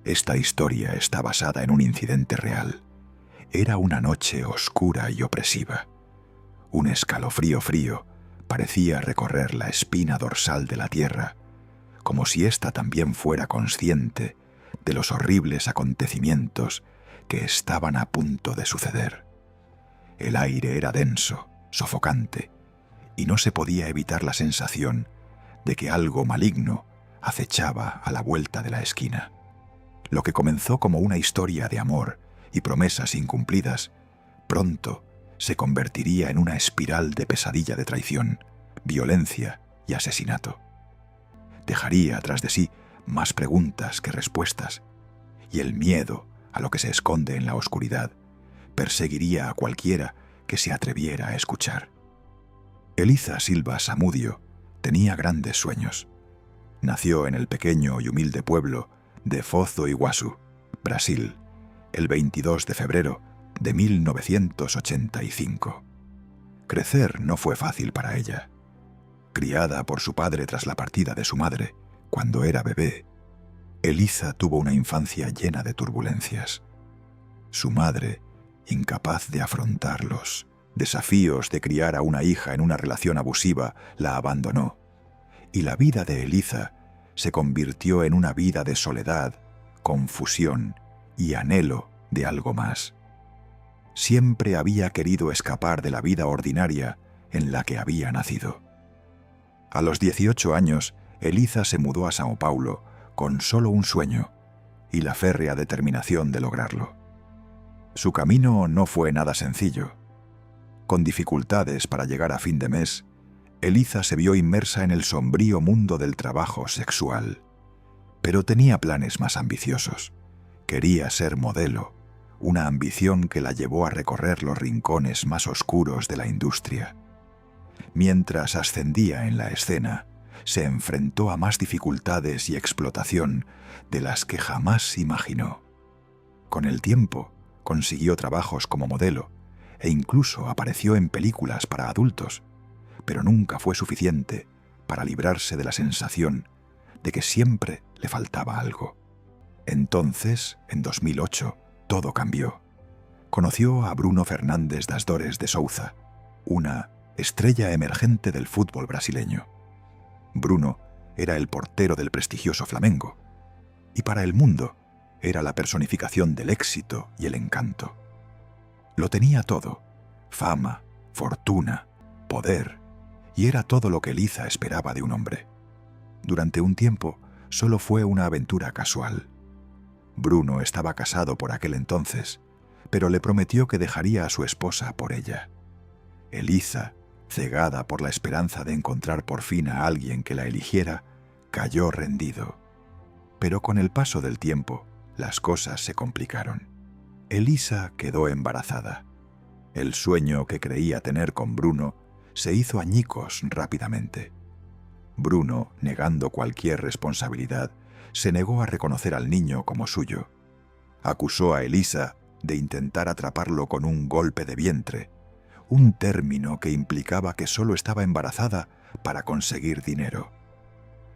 Esta historia está basada en un incidente real. Era una noche oscura y opresiva. Un escalofrío frío parecía recorrer la espina dorsal de la tierra, como si ésta también fuera consciente de los horribles acontecimientos que estaban a punto de suceder. El aire era denso, sofocante, y no se podía evitar la sensación de que algo maligno acechaba a la vuelta de la esquina. Lo que comenzó como una historia de amor y promesas incumplidas, pronto se convertiría en una espiral de pesadilla de traición, violencia y asesinato. Dejaría tras de sí más preguntas que respuestas, y el miedo a lo que se esconde en la oscuridad perseguiría a cualquiera que se atreviera a escuchar. Eliza Silva Samudio tenía grandes sueños. Nació en el pequeño y humilde pueblo de Foz do Iguazú, Brasil, el 22 de febrero de 1985. Crecer no fue fácil para ella. Criada por su padre tras la partida de su madre, cuando era bebé, Eliza tuvo una infancia llena de turbulencias. Su madre, incapaz de afrontar los desafíos de criar a una hija en una relación abusiva, la abandonó, y la vida de Eliza se convirtió en una vida de soledad, confusión y anhelo de algo más. Siempre había querido escapar de la vida ordinaria en la que había nacido. A los 18 años, Eliza se mudó a Sao Paulo con solo un sueño y la férrea determinación de lograrlo. Su camino no fue nada sencillo. Con dificultades para llegar a fin de mes, Eliza se vio inmersa en el sombrío mundo del trabajo sexual. Pero tenía planes más ambiciosos. Quería ser modelo, una ambición que la llevó a recorrer los rincones más oscuros de la industria. Mientras ascendía en la escena, se enfrentó a más dificultades y explotación de las que jamás imaginó. Con el tiempo, consiguió trabajos como modelo e incluso apareció en películas para adultos, pero nunca fue suficiente para librarse de la sensación de que siempre le faltaba algo. Entonces, en 2008, todo cambió. Conoció a Bruno Fernandes das Dores de Souza, una estrella emergente del fútbol brasileño. Bruno era el portero del prestigioso Flamengo, y para el mundo era la personificación del éxito y el encanto. Lo tenía todo: fama, fortuna, poder, y era todo lo que Eliza esperaba de un hombre. Durante un tiempo, solo fue una aventura casual. Bruno estaba casado por aquel entonces, pero le prometió que dejaría a su esposa por ella. Eliza, cegada por la esperanza de encontrar por fin a alguien que la eligiera, cayó rendido. Pero con el paso del tiempo, las cosas se complicaron. Eliza quedó embarazada. El sueño que creía tener con Bruno se hizo añicos rápidamente. Bruno, negando cualquier responsabilidad, se negó a reconocer al niño como suyo. Acusó a Eliza de intentar atraparlo con un golpe de vientre, un término que implicaba que solo estaba embarazada para conseguir dinero.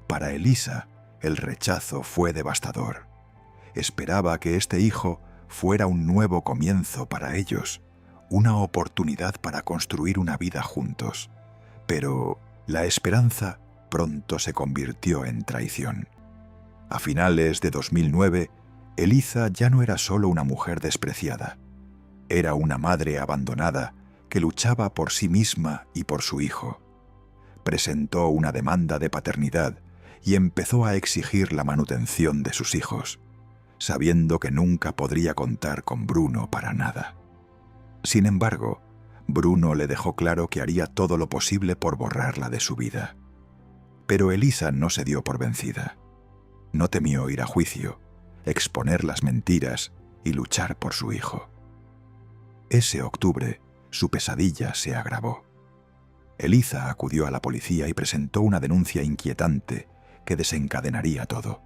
Para Eliza, el rechazo fue devastador. Esperaba que este hijo fuera un nuevo comienzo para ellos, una oportunidad para construir una vida juntos. Pero la esperanza pronto se convirtió en traición. A finales de 2009, Eliza ya no era solo una mujer despreciada. Era una madre abandonada que luchaba por sí misma y por su hijo. Presentó una demanda de paternidad y empezó a exigir la manutención de sus hijos, sabiendo que nunca podría contar con Bruno para nada. Sin embargo, Bruno le dejó claro que haría todo lo posible por borrarla de su vida. Pero Eliza no se dio por vencida. No temió ir a juicio, exponer las mentiras y luchar por su hijo. Ese octubre, su pesadilla se agravó. Eliza acudió a la policía y presentó una denuncia inquietante que desencadenaría todo.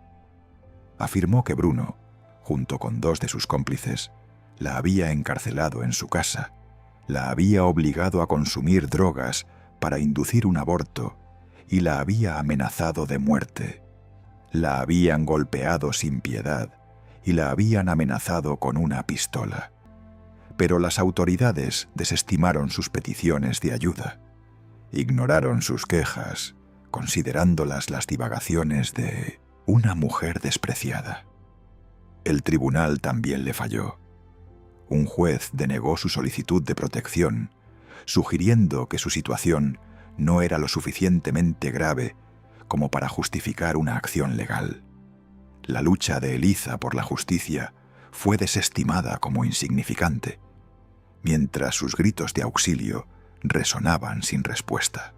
Afirmó que Bruno, junto con 2 de sus cómplices, la había encarcelado en su casa, la había obligado a consumir drogas para inducir un aborto y la había amenazado de muerte. La habían golpeado sin piedad y la habían amenazado con una pistola. Pero las autoridades desestimaron sus peticiones de ayuda. Ignoraron sus quejas, considerándolas las divagaciones de una mujer despreciada. El tribunal también le falló. Un juez denegó su solicitud de protección, sugiriendo que su situación no era lo suficientemente grave como para justificar una acción legal. La lucha de Eliza por la justicia fue desestimada como insignificante, mientras sus gritos de auxilio resonaban sin respuesta.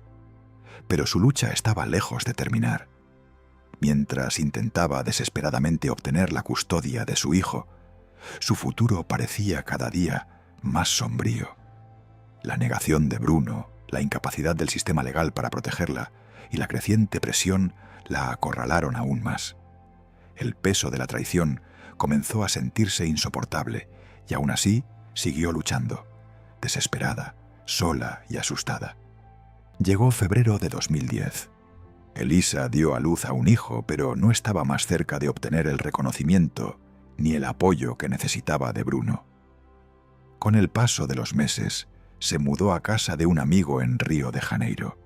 Pero su lucha estaba lejos de terminar. Mientras intentaba desesperadamente obtener la custodia de su hijo, su futuro parecía cada día más sombrío. La negación de Bruno, la incapacidad del sistema legal para protegerla y la creciente presión la acorralaron aún más. El peso de la traición comenzó a sentirse insoportable y aún así siguió luchando, desesperada, sola y asustada. Llegó febrero de 2010. Elisa dio a luz a un hijo, pero no estaba más cerca de obtener el reconocimiento ni el apoyo que necesitaba de Bruno. Con el paso de los meses, se mudó a casa de un amigo en Río de Janeiro.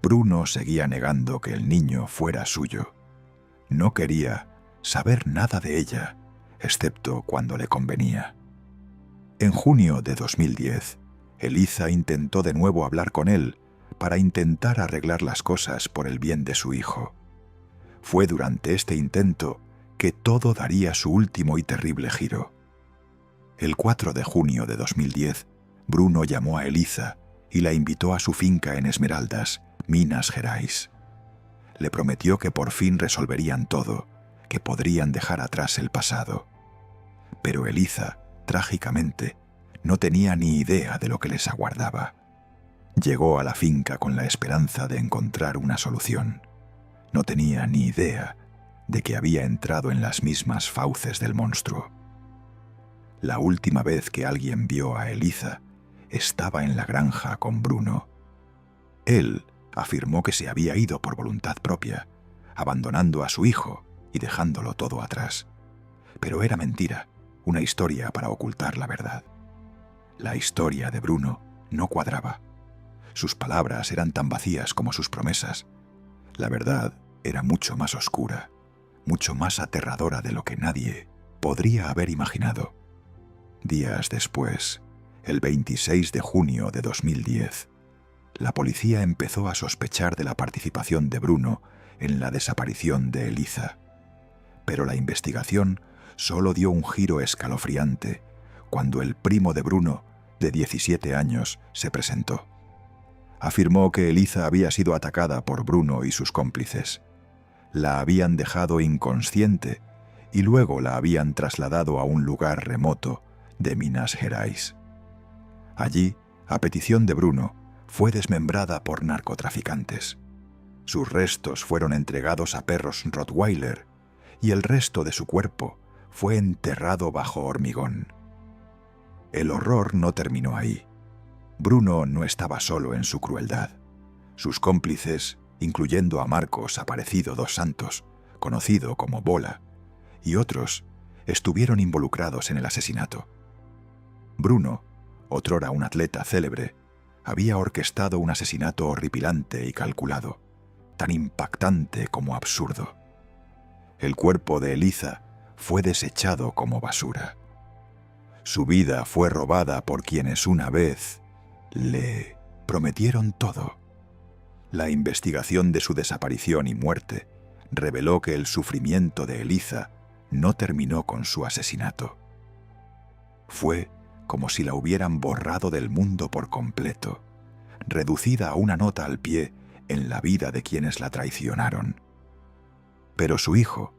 Bruno seguía negando que el niño fuera suyo. No quería saber nada de ella, excepto cuando le convenía. En junio de 2010, Eliza intentó de nuevo hablar con él para intentar arreglar las cosas por el bien de su hijo. Fue durante este intento que todo daría su último y terrible giro. El 4 de junio de 2010, Bruno llamó a Eliza y la invitó a su finca en Esmeraldas, Minas Gerais. Le prometió que por fin resolverían todo, que podrían dejar atrás el pasado. Pero Eliza, trágicamente, no tenía ni idea de lo que les aguardaba. Llegó a la finca con la esperanza de encontrar una solución. No tenía ni idea de que había entrado en las mismas fauces del monstruo. La última vez que alguien vio a Eliza estaba en la granja con Bruno. Él afirmó que se había ido por voluntad propia, abandonando a su hijo y dejándolo todo atrás. Pero era mentira, una historia para ocultar la verdad. La historia de Bruno no cuadraba. Sus palabras eran tan vacías como sus promesas. La verdad era mucho más oscura, mucho más aterradora de lo que nadie podría haber imaginado. Días después, el 26 de junio de 2010, la policía empezó a sospechar de la participación de Bruno en la desaparición de Eliza. Pero la investigación solo dio un giro escalofriante cuando el primo de Bruno, de 17 años, se presentó. Afirmó que Eliza había sido atacada por Bruno y sus cómplices. La habían dejado inconsciente y luego la habían trasladado a un lugar remoto de Minas Gerais. Allí, a petición de Bruno, fue desmembrada por narcotraficantes. Sus restos fueron entregados a perros Rottweiler y el resto de su cuerpo fue enterrado bajo hormigón. El horror no terminó ahí. Bruno no estaba solo en su crueldad. Sus cómplices, incluyendo a Marcos Aparecido dos Santos, conocido como Bola, y otros, estuvieron involucrados en el asesinato. Bruno, otrora un atleta célebre, había orquestado un asesinato horripilante y calculado, tan impactante como absurdo. El cuerpo de Eliza fue desechado como basura. Su vida fue robada por quienes una vez le prometieron todo. La investigación de su desaparición y muerte reveló que el sufrimiento de Eliza no terminó con su asesinato. Fue como si la hubieran borrado del mundo por completo, reducida a una nota al pie en la vida de quienes la traicionaron. Pero su hijo,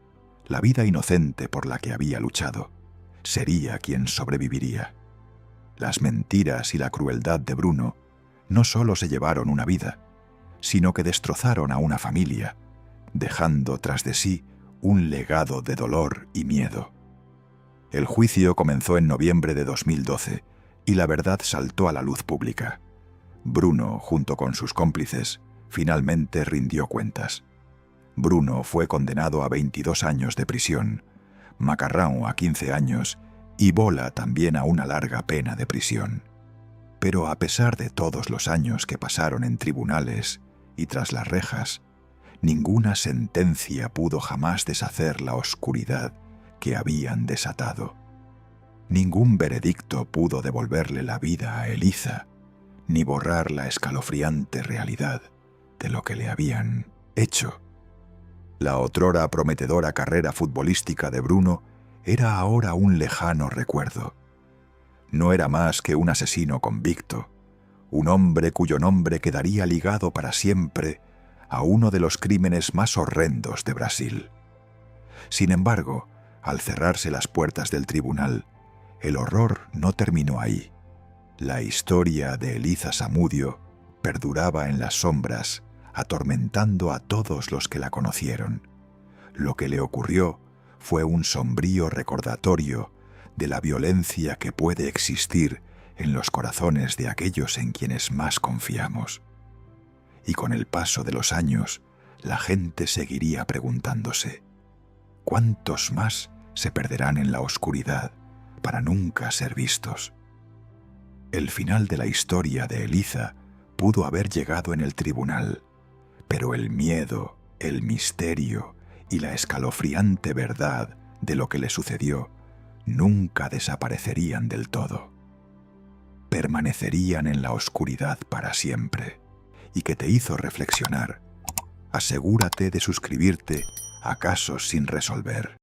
la vida inocente por la que había luchado, sería quien sobreviviría. Las mentiras y la crueldad de Bruno no solo se llevaron una vida, sino que destrozaron a una familia, dejando tras de sí un legado de dolor y miedo. El juicio comenzó en noviembre de 2012 y la verdad saltó a la luz pública. Bruno, junto con sus cómplices, finalmente rindió cuentas. Bruno fue condenado a 22 años de prisión Macarrão a 15 años y Bola también a una larga pena de prisión. Pero a pesar de todos los años que pasaron en tribunales y tras las rejas, ninguna sentencia pudo jamás deshacer la oscuridad que habían desatado. Ningún veredicto pudo devolverle la vida a Elisa, ni borrar la escalofriante realidad de lo que le habían hecho. La otrora prometedora carrera futbolística de Bruno era ahora un lejano recuerdo. No era más que un asesino convicto, un hombre cuyo nombre quedaría ligado para siempre a uno de los crímenes más horrendos de Brasil. Sin embargo, al cerrarse las puertas del tribunal, el horror no terminó ahí. La historia de Elisa Samudio perduraba en las sombras, atormentando a todos los que la conocieron. Lo que le ocurrió fue un sombrío recordatorio de la violencia que puede existir en los corazones de aquellos en quienes más confiamos. Y con el paso de los años, la gente seguiría preguntándose: ¿cuántos más se perderán en la oscuridad para nunca ser vistos? El final de la historia de Elisa pudo haber llegado en el tribunal, pero el miedo, el misterio y la escalofriante verdad de lo que le sucedió nunca desaparecerían del todo. Permanecerían en la oscuridad para siempre. Y que te hizo reflexionar. Asegúrate de suscribirte a Casos sin resolver.